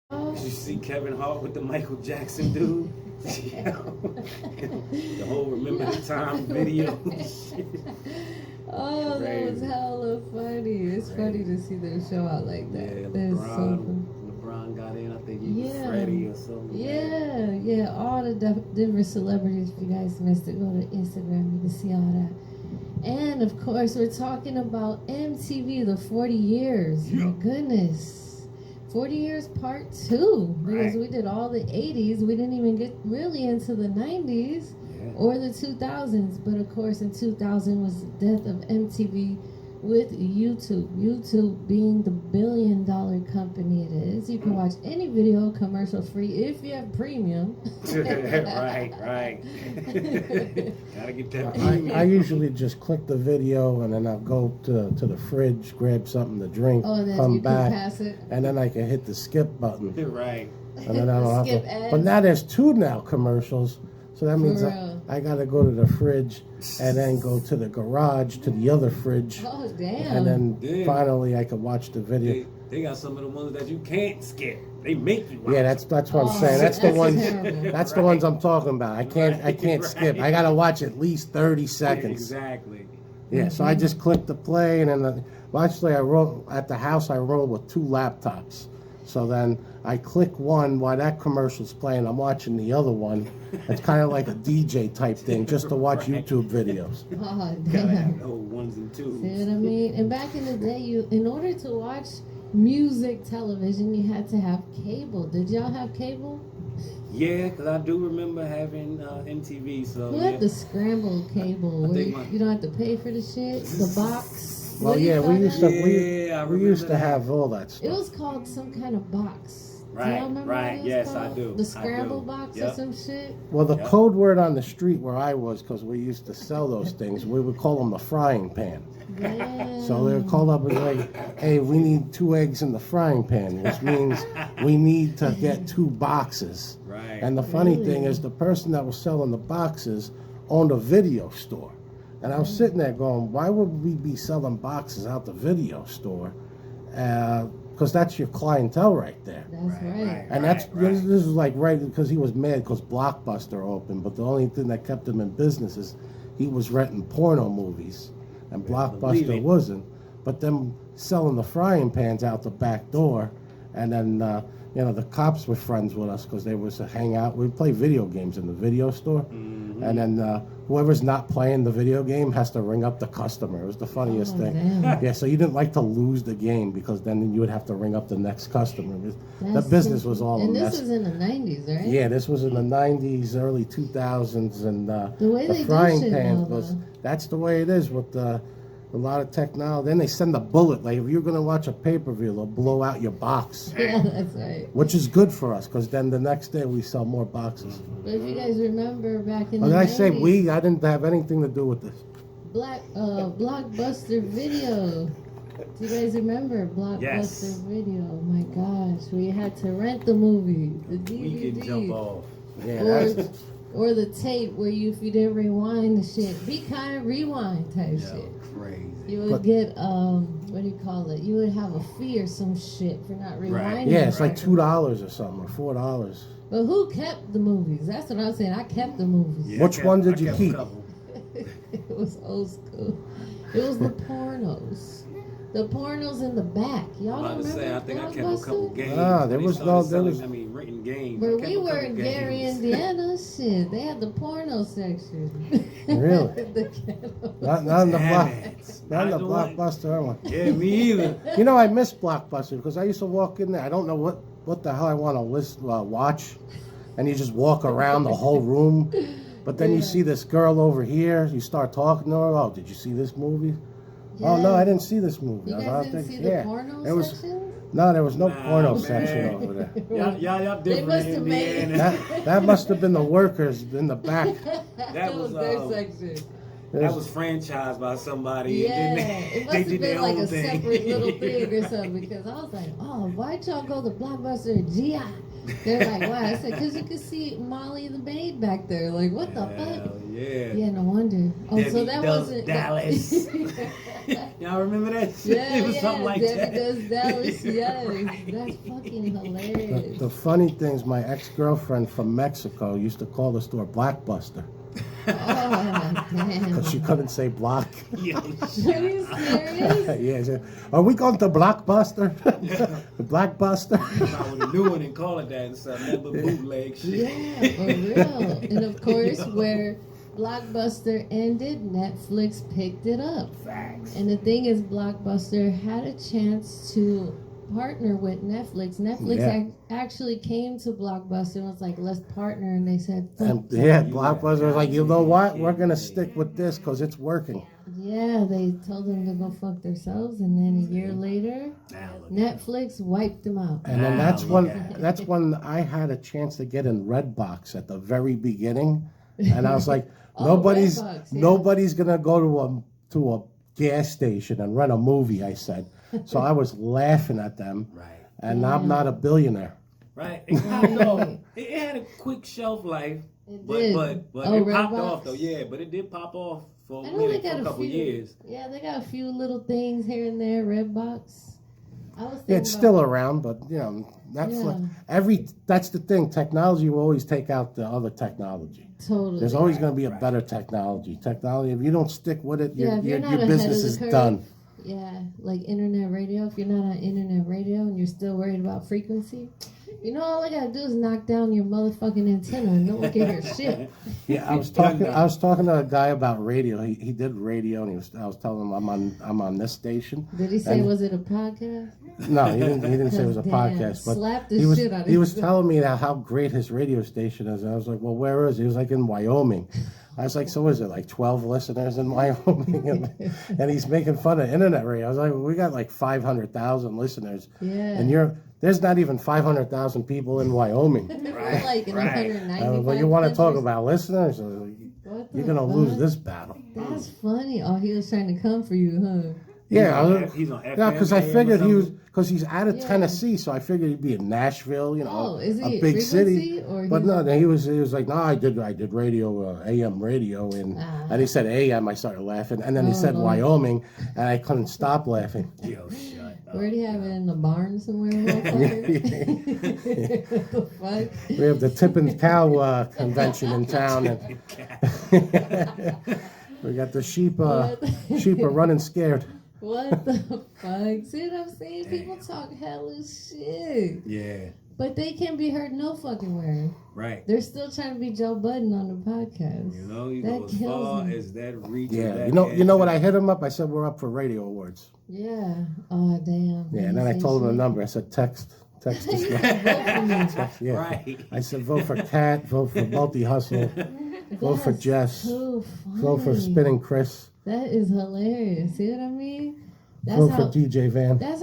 Did you see Kevin Hart with the Michael Jackson dude? The whole Remember the Time video. Oh, that was hella funny. It's funny to see them show out like that. Yeah, That's so funny. LeBron got in. I think he was Freddie or something. Yeah. All the different celebrities. If you guys missed it, go to Instagram. You can see all that. And of course, we're talking about MTV, the 40 years. My goodness. 40 years part 2. Because we did all the 80s. We didn't even get really into the 90s or the 2000s. But of course, in 2000 was the death of MTV with YouTube. YouTube being the billion-dollar company it is. You can watch any video commercial free if you have premium. right. Gotta get that premium. I usually just click the video and then I'll go to the fridge, grab something to drink, come back, and then I can hit the skip button. Right. And then I don't have to. But now there's 2 commercials, so that means I gotta go to the fridge and then go to the garage to the other fridge. Oh damn! And then finally I can watch the video. They got some of the ones that you can't skip. They make you watch. Yeah, that's what I'm saying. That's the ones. That's the ones I'm talking about. I can't skip. I gotta watch at least 30 seconds. Exactly. Yeah, so I just click the play, and then actually I roll at the house. I roll with 2 laptops. So then I click one while that commercial's playing. I'm watching the other one. It's kind of like a DJ type thing, just to watch YouTube videos. Oh, gotta have the old 1s and 2s. See what I mean? And back in the day, in order to watch music television, you had to have cable. Did y'all have cable? Yeah, because I do remember having MTV. So who had the scrambled cable? You don't have to pay for the shit. The box. Well, yeah, we used to have all that stuff. It was called some kind of box. Right. Yes, I do. The scramble box or some shit. Well, the code word on the street where I was, because we used to sell those things, we would call them the frying pan. Yeah. So they would call up and like, hey, we need 2 eggs in the frying pan, which means we need to get 2 boxes. Right. And the funny thing is, the person that was selling the boxes owned a video store. And I was sitting there going, why would we be selling boxes out the video store? Because that's your clientele right there. That's right. And this is like because he was mad because Blockbuster opened, but the only thing that kept him in business is he was renting porno movies, and Blockbuster wasn't. But them selling the frying pans out the back door, and then the cops were friends with us because they was to hang out. We'd play video games in the video store, and then whoever's not playing the video game has to ring up the customer. It was the funniest thing. Damn. Yeah, so you didn't like to lose the game because then you would have to ring up the next customer. The business was all a mess. And this was in the 90s, right? Yeah, this was in the 90s, early 2000s, and the way the frying pan was. That's the way it is with a lot of technology. Then they send a bullet. Like if you're going to watch a pay-per-view, they'll blow out your box. Yeah, that's right. Which is good for us because then the next day we sell more boxes. But if you guys remember back in the 90s. I say we? I didn't have anything to do with this. Blockbuster Video. Do you guys remember Blockbuster Video? Oh my gosh, we had to rent the movie, the DVD. We can jump off. Yeah, or the tape where if you didn't rewind the shit, be kind, rewind type shit. Crazy. You would get what do you call it? You would have a fee or some shit for not rewinding. Right. Yeah, it's like $2 or something or $4. But who kept the movies? That's what I'm saying. I kept the movies. Yeah, which one did you keep? It was old school. It was the pornos. The pornos in the back. Y'all don't remember? I think I kept a couple games. There was written games. But we were in Gary, Indiana. Shit, they had the porno section. Really? Not in the Blockbuster one. Yeah, me either. You know, I miss Blockbuster because I used to walk in there. I don't know what the hell I want to watch, and you just walk around the whole room. But then you see this girl over here. You start talking to her. Oh, did you see this movie? Yeah. Oh no, I didn't see this movie. You guys didn't see the porno section? No, there was no porno section over there. Y'all different in Indiana. That must have been the workers in the back. That was their section. That was franchised by somebody. Yeah, it must have been like a separate little thing or something. Because I was like, oh, why'd y'all go to Blockbuster GI? They're like, why? I said, because you could see Molly the maid back there. Like, what the fuck? Hell yeah. Yeah, no wonder. Oh, so that Debbie wasn't Dallas. Y'all remember that shit? Yeah, It was yeah, something like Debbie that. Does Dallas, yes. That's fucking hilarious. The funny thing is, my ex-girlfriend from Mexico used to call the store Blockbuster Oh, damn. because she couldn't say block. Yo, Are you serious? Yeah, she said, are we going to Blockbuster? The Blockbuster? I would a new one and call it that instead of never bootleg shit. Yeah, for real. And of course, where Blockbuster ended, Netflix picked it up. Facts. And the thing is, Blockbuster had a chance to partner with Netflix. Netflix Yeah. actually came to Blockbuster and was like, let's partner. And they said, fuck. And yeah, Blockbuster was like, you know what? We're going to stick with this because it's working. Yeah, they told them to go fuck themselves. And then a year later, Now look. Netflix wiped them out. And then Wow, that's when I had a chance to get in Redbox at the very beginning. And I was like, Oh, nobody's Redbox, yeah. nobody's gonna go to a gas station and rent a movie, I said. So I was laughing at them. Right. And Yeah. I'm not a billionaire. Right. It popped off. It had a quick shelf life. It But did. but Oh, it popped Redbox? off though, yeah. But it did pop off for I a know they minute, got for a a couple few. years. Yeah, they got a few little things here and there. Redbox. I was Yeah, thinking it's about- still around, but you know, Netflix. That's the thing. Technology will always take out the other technology. Totally. There's always going to be a better technology. Technology, if you don't stick with it, Yeah, if you're your not ahead business of the is curve. done. Yeah, like internet radio. If you're not on internet radio and you're still worried about frequency, you know, all I gotta do is knock down your motherfucking antenna and no one can hear shit. Yeah, I was talking to a guy about radio. He did radio, and I was telling him I'm on this station. Did he say, And- was it a podcast? No, he didn't say it was a Damn, podcast. But slap the he was shit out of he was him. telling me how great his radio station is. And I was like, well, where is he? He was like in Wyoming. I was like, so is it like 12 listeners in Wyoming? And he's making fun of internet radio. I was like, well, we got like 500,000 listeners, Yeah. and there's not even 500,000 people in Wyoming. We're like in 195 But you want to talk countries. about listeners? What the You're gonna fuck? lose this battle. That's funny. Oh, he was trying to come for you, huh? Yeah, He's on FM. yeah, because I AM or figured something. because he's out of Yeah. Tennessee, so I figured he'd be in Nashville, you know, Oh, is a he big city. frequency, or But he's- no, he was like, no, I did radio, AM radio, and he said AM. I started laughing, and then he Oh, said Lord. Wyoming, and I couldn't stop laughing. Yo, shut up. Where do you have it, in the barn somewhere? Motherfucker? What the fuck? We have the Tippin' Cow convention in town, and we got the sheep. Sheep are running scared. What the fuck? See what I'm saying? People talk hella shit. Yeah, But they can't be heard no fucking where. right. They're still trying to be Joe Budden on the podcast. You know, you That go as kills far me. as that reach. Yeah, that you know what? edge. I hit him up. I said we're up for radio awards. Yeah. Oh, damn. Yeah, and then I told him the number. I said text this number. Yeah. Right. I said vote for Cat, vote for Multi Hustle, vote for Jess, So vote for funny. Spinning Chris, That is hilarious. See what I mean? vote for DJ Van. That's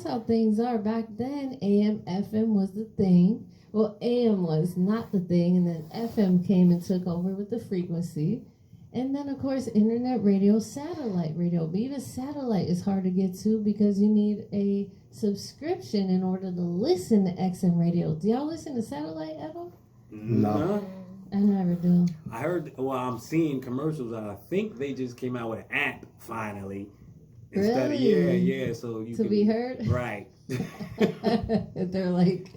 how things are. Back then, AM, FM was the thing. Well, AM was not the thing, and then FM came and took over with the frequency. And then, of course, internet radio, satellite radio. But even satellite is hard to get to because you need a subscription in order to listen to XM radio. Do y'all listen to satellite at all? No. I never do. I heard. Well, I'm seeing commercials. And I think they just came out with an app finally. Instead of Really? yeah. So you To can be heard? Right. They're like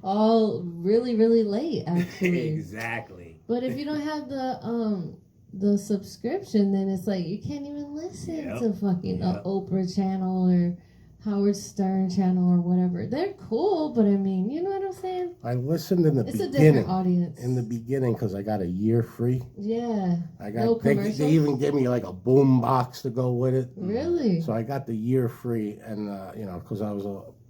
all really, really late, actually. Exactly. But if you don't have the subscription, then it's like you can't even listen Yep. to fucking Yep. Oprah channel or Howard Stern channel or whatever. They're cool, but I mean, you know what I'm saying? I listened in the It's a beginning. different audience. In the beginning, because I got a year free. Yeah. I No got they commercials? even gave me like a boom box to go with it. Really? So I got the year free, and because I was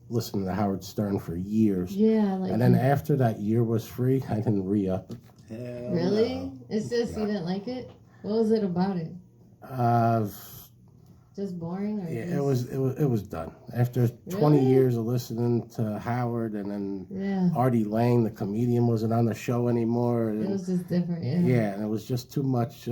listening to Howard Stern for years. Yeah, like And then after that year was free, I didn't re-up. Hell really? no. It's just you didn't like it? What was it about it? Just boring or Yeah, just... it was done. After 20 Really? years of listening to Howard, and then Yeah. Artie Lang, the comedian, wasn't on the show anymore. It was just different, yeah. Yeah, and it was just too much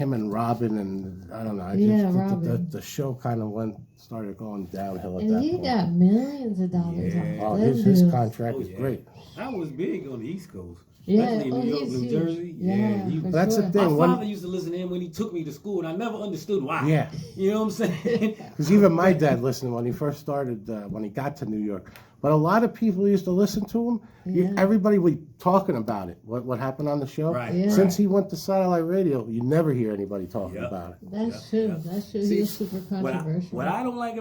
him and Robin, and I don't know. The show kind of started going downhill at And that he point. got millions of dollars Yeah. on Oh, them his dudes. contract was great. That was big on the East Coast. Yeah, Especially in New York, he's New huge. Jersey. Yeah, he- for That's the sure. thing. My When, father used to listen to him when he took me to school, and I never understood why. yeah. You know what I'm saying? Because even my dad listened when he first started, when he got to New York. But a lot of people used to listen to him. Yeah. Everybody was talking about it, what happened on the show. Right. Yeah. Since he went to satellite radio, you never hear anybody talking Yep. about it. That's Yeah, true. yeah. That's true. See, He was super What controversial. I don't like